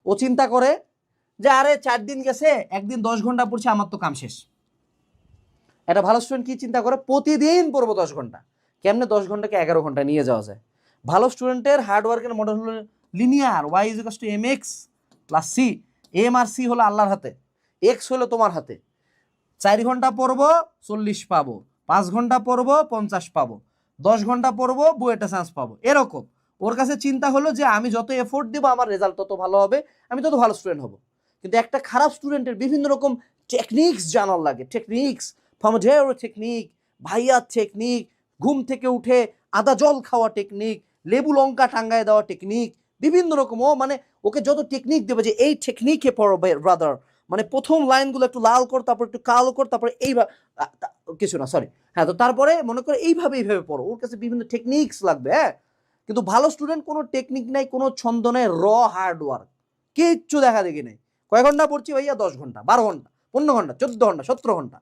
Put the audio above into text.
ও চিন্তা করে যে আরে 4 দিন গেছে, একদিন 10 ঘন্টা পড়ছে, আমার তো কাম শেষ। একটা ভালো স্টুডেন্ট কি চিন্তা করে, প্রতিদিন পড়বো 10 ঘন্টা। কেমনে 10 ঘন্টাকে 11 ঘন্টা নিয়ে যাওয়া যায়? ভালো স্টুডেন্টের হার্ডওয়ার্কের মডেল হলো linear, Y is equal to M X plus C. M আর সি হলো আল্লাহর হাতে, এক্স হলো তোমার হাতে। 4 ঘন্টা পড়বো 40 পাবো, 5 ঘন্টা পড়বো 50 পাবো, 10 ঘন্টা পড়বো বুয়েটে চান্স পাবো, এরকম। ওর কাছে চিন্তা হলো যে আমি যত এফোর্ট দিব আমার রেজাল্ট তত ভালো হবে, আমি তত ভালো স্টুডেন্ট হব। কিন্তু একটা খারাপ স্টুডেন্টের বিভিন্ন রকম টেকনিক্স জানার লাগে, টেকনিক্স, ফর্মোডেরো টেকনিক, ভাইয়া টেকনিক, ঘুম থেকে উঠে আদা জল খাওয়া টেকনিক, লেবু লঙ্কা টাঙ্গায় দেওয়া টেকনিক, বিভিন্ন রকম। ও মানে ওকে যত টেকনিক দেবে যে এই টেকনিকে পড়ো ব্রাদার, মানে প্রথম লাইনগুলো একটু লাল কর, তারপর একটু কালো কর, তারপরে এইভাবে, কিছু না সরি, হ্যাঁ, তো তারপরে মনে করে এইভাবে এইভাবে পড়ো। ওর কাছে বিভিন্ন টেকনিক্স লাগবে, হ্যাঁ। কিন্তু ভালো স্টুডেন্ট কোনো টেকনিক নাই, কোনো ছন্দ নাই, র হার্ড ওয়ার্ক, কিচ্ছু দেখা দেখি নেই। কয় ঘন্টা পড়ছি ভাইয়া? 10 ঘন্টা, 12 ঘন্টা, 15 ঘন্টা, 14 ঘন্টা, 17 ঘন্টা।